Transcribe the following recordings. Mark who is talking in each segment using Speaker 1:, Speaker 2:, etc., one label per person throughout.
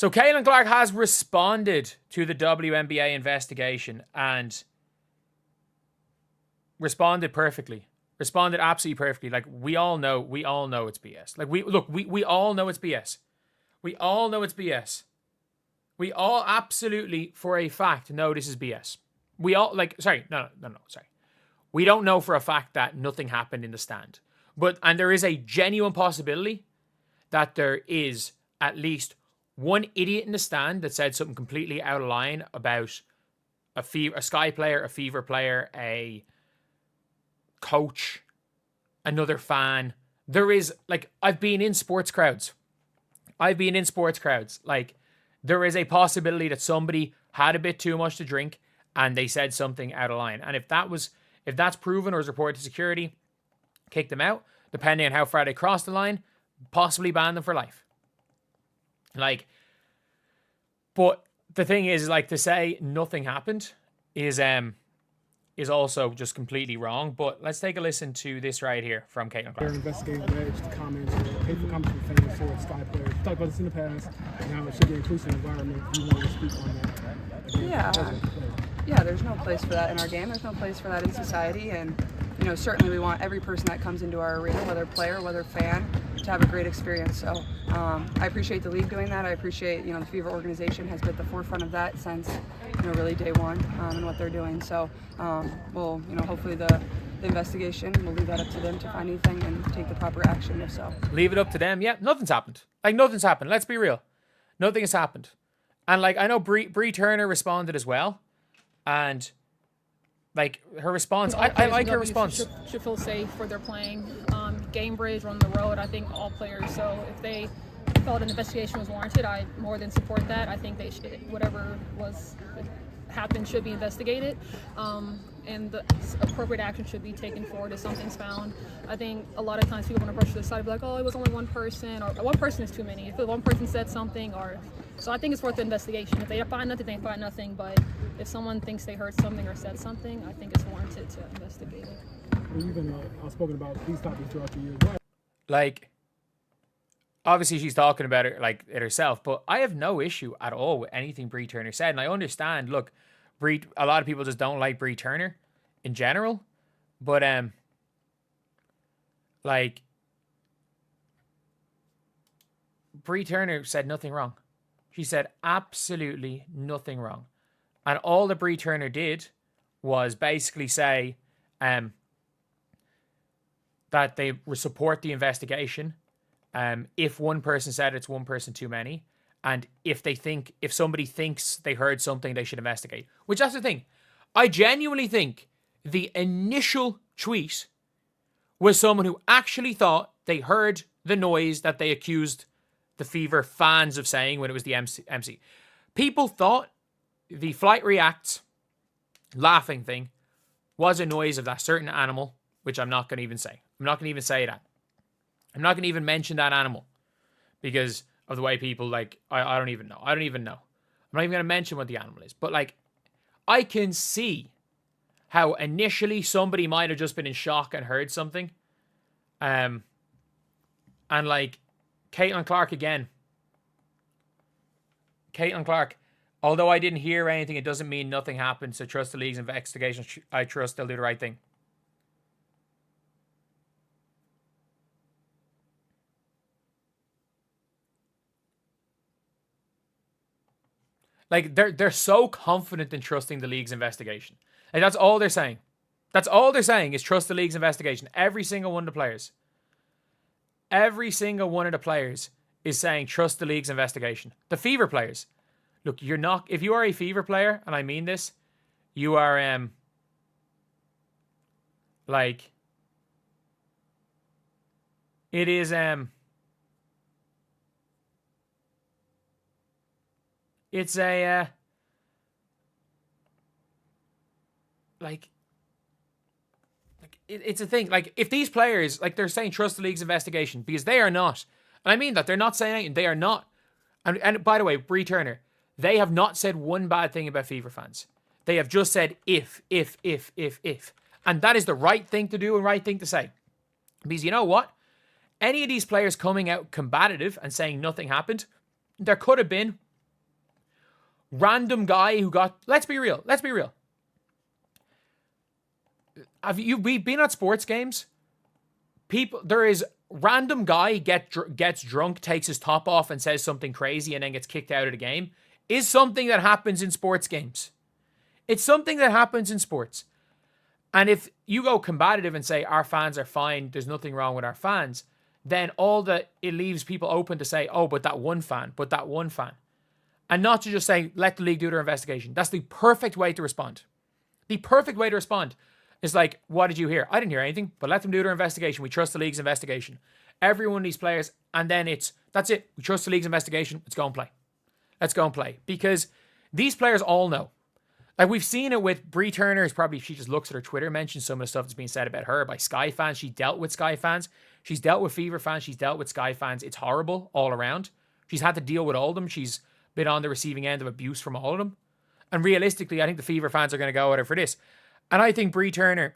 Speaker 1: So Caitlyn Clark has responded to the WNBA investigation and responded perfectly. Responded absolutely perfectly. Like, we all know it's BS. Like, we all know it's BS. We all know it's BS. We all absolutely, for a fact, know this is BS. We all, sorry. We don't know for a fact that nothing happened in the stand. And there is a genuine possibility that there is at least one idiot in the stand that said something completely out of line about a Sky player, a Fever player, a coach, another fan. There is, I've been in sports crowds. Like, there is a possibility that somebody had a bit too much to drink and they said something out of line. And if that's proven or is reported to security, kick them out. Depending on how far they cross the line, possibly ban them for life. But the thing is, to say nothing happened is also just completely wrong. But let's take a listen to this right here from Caitlyn Clark.
Speaker 2: They're investigating alleged comments, hateful comments from fans towards Sky players. We talked about this in the past. Now it should be an inclusive environment. Do you want to speak on that?
Speaker 3: Yeah, there's no place for that in our game. There's no place for that in society. And, certainly we want every person that comes into our arena, whether player, whether fan, to have a great experience. So I appreciate the league doing that. I appreciate, the Fever organization has been at the forefront of that since, really day one and what they're doing. So we'll, hopefully the investigation, we'll leave that up to them to find anything and take the proper action if so.
Speaker 1: Leave it up to them. Yeah, nothing's happened. Nothing's happened. Let's be real. Nothing has happened. And I know Brie Turner responded as well. And her response, I like her response.
Speaker 4: Should feel safe where they're playing. Game bridge, run the road. I think all players. So if they felt an investigation was warranted, I more than support that. I think they should, whatever happened should be investigated. And the appropriate action should be taken forward if something's found. I think a lot of times people want to brush to the side and be like, oh, it was only one person, or one person is too many. If one person said something, so I think it's worth the investigation. If they find nothing, they find nothing. But if someone thinks they heard something or said something, I think it's warranted to investigate it.
Speaker 2: You've been outspoken about these topics throughout the years.
Speaker 1: Obviously she's talking about it it herself, but I have no issue at all with anything Brie Turner said. And I understand, look, a lot of people just don't like Brie Turner in general, but Brie Turner said nothing wrong. She said absolutely nothing wrong. And all that Brie Turner did was basically say that they support the investigation. If one person said it's one person too many. And if somebody thinks they heard something, they should investigate. Which, that's the thing. I genuinely think the initial tweet was someone who actually thought they heard the noise that they accused the Fever fans of saying when it was the MC. People thought the Flight Reacts laughing thing was a noise of that certain animal, which I'm not going to even say. I'm not going to even say that. I'm not going to even mention that animal because of the way people I don't even know. I'm not even going to mention what the animal is. But I can see how initially somebody might have just been in shock and heard something. And Caitlyn Clark again. Caitlyn Clark. Although I didn't hear anything, it doesn't mean nothing happened. So trust the league's investigation. I trust they'll do the right thing. They're so confident in trusting the league's investigation. That's all they're saying. That's all they're saying is trust the league's investigation. Every single one of the players. Every single one of the players is saying trust the league's investigation. The Fever players. Look, you're not... If you are a Fever player, and I mean this, you are... It is... It's a... It's a thing. If these players, they're saying trust the league's investigation, because they are not. And I mean that. They're not saying anything. They are not. And by the way, Brie Turner, they have not said one bad thing about Fever fans. They have just said if. And that is the right thing to do and right thing to say. Because you know what? Any of these players coming out combative and saying nothing happened, there could have been random guy who got, let's be real. We've been at sports games? There is random guy gets drunk, takes his top off and says something crazy and then gets kicked out of the game is something that happens in sports games. It's something that happens in sports. And if you go combative and say our fans are fine, there's nothing wrong with our fans, then it leaves people open to say, oh, but that one fan. And not to just say, let the league do their investigation. That's the perfect way to respond. The perfect way to respond is like, what did you hear? I didn't hear anything, but let them do their investigation. We trust the league's investigation. Every one of these players, and then that's it. We trust the league's investigation. Let's go and play. Because these players all know. Like, we've seen it with Brie Turner. She just looks at her Twitter, mentions some of the stuff that's being said about her by Sky fans. She dealt with Sky fans. She's dealt with Fever fans. She's dealt with Sky fans. It's horrible all around. She's had to deal with all of them. She's been on the receiving end of abuse from all of them. And realistically, I think the Fever fans are going to go at her for this. And I think Brie Turner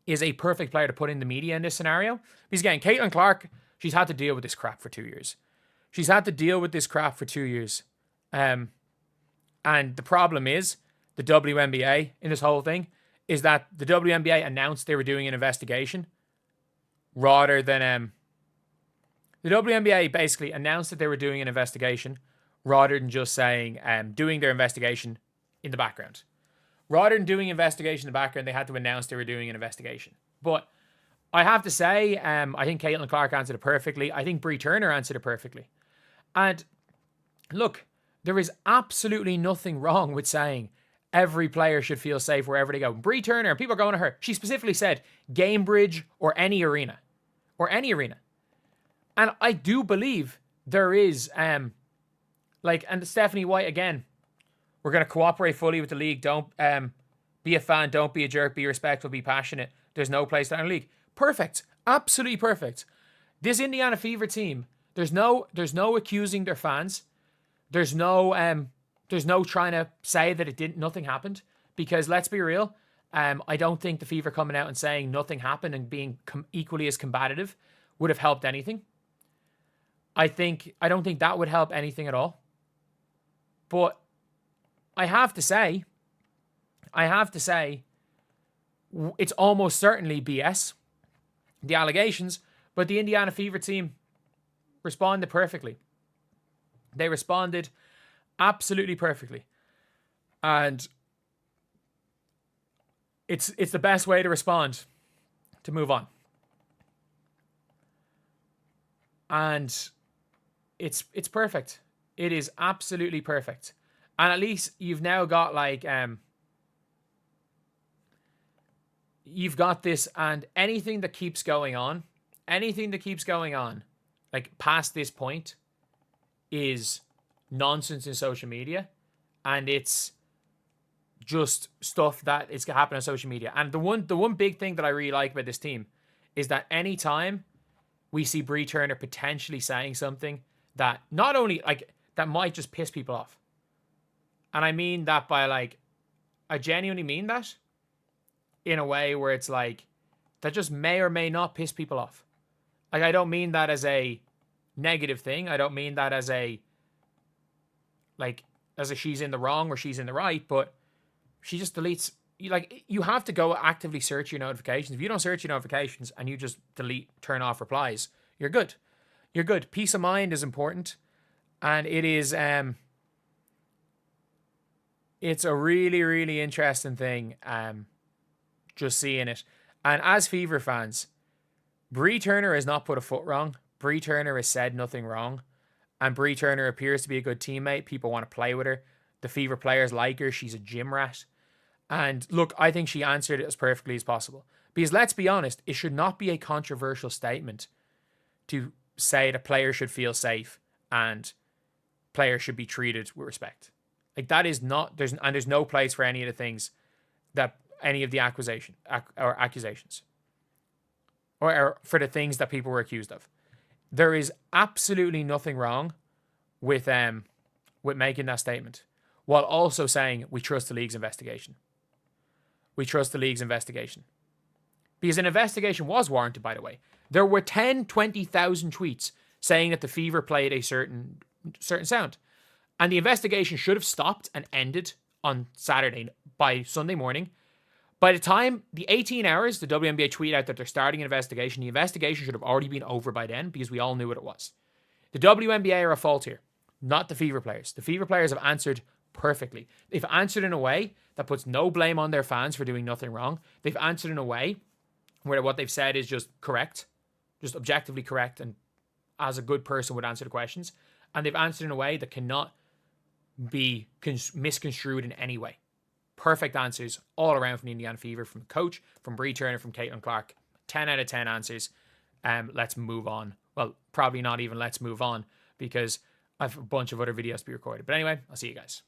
Speaker 1: is a perfect player to put in the media in this scenario. Because again, Caitlyn Clark, she's had to deal with this crap for 2 years. And the problem is, the WNBA in this whole thing is that the WNBA announced they were doing an investigation rather than the WNBA basically announced that they were doing an investigation rather than just saying doing their investigation in the background. Rather than doing investigation in the background, they had to announce they were doing an investigation. But I have to say, I think Caitlyn Clark answered it perfectly. I think Brie Turner answered it perfectly. And look, there is absolutely nothing wrong with saying every player should feel safe wherever they go. Brie Turner, people are going to her. She specifically said Gamebridge or any arena. And I do believe there is, and Stephanie White, again, we're going to cooperate fully with the league. Don't be a fan. Don't be a jerk. Be respectful. Be passionate. There's no place down the league. Perfect. Absolutely perfect. This Indiana Fever team, there's no accusing their fans. There's no trying to say that nothing happened, because let's be real. I don't think the Fever coming out and saying nothing happened and being equally as combative would have helped anything. I don't think that would help anything at all. But I have to say, it's almost certainly BS, the allegations, but the Indiana Fever team responded perfectly. They responded absolutely perfectly. And it's the best way to respond, to move on. And it's perfect. It is absolutely perfect. And at least you've now got you've got this, and anything that keeps going on, like past this point, is nonsense in social media, and it's just stuff that is happening on social media. And the one big thing that I really like about this team is that anytime we see Brie Turner potentially saying something that not only that might just piss people off, and I mean that by I genuinely mean that in a way where it's that just may or may not piss people off. I don't mean that as a negative thing. I don't mean that as a she's in the wrong or she's in the right, but she just deletes. You have to go actively search your notifications. If you don't search your notifications and you just delete, turn off replies, you're good. Peace of mind is important, and it is it's a really, really interesting thing, just seeing it. And as Fever fans, Brie Turner has not put a foot wrong. Brie Turner has said nothing wrong. And Brie Turner appears to be a good teammate. People want to play with her. The Fever players like her. She's a gym rat. And look, I think she answered it as perfectly as possible. Because let's be honest, it should not be a controversial statement to say that players should feel safe and players should be treated with respect. That is not, there's no place for any of the things that any of the accusations or for the things that people were accused of. There is absolutely nothing wrong with making that statement while also saying we trust the league's investigation. Because an investigation was warranted, by the way. There were 10, 20,000 tweets saying that the Fever played a certain sound. And the investigation should have stopped and ended on Saturday by Sunday morning. By the time the 18 hours, the WNBA tweet out that they're starting an investigation, the investigation should have already been over by then because we all knew what it was. The WNBA are at fault here, not the Fever players. The Fever players have answered perfectly. They've answered in a way that puts no blame on their fans for doing nothing wrong. They've answered in a way where what they've said is just correct, just objectively correct, and as a good person would answer the questions. And they've answered in a way that cannot be misconstrued in any way. Perfect answers all around from the Indiana Fever, from the coach, from Brie Turner, from Caitlyn Clark. 10 out of 10 answers. Let's move on. Well, probably not even let's move on because I have a bunch of other videos to be recorded. But anyway, I'll see you guys.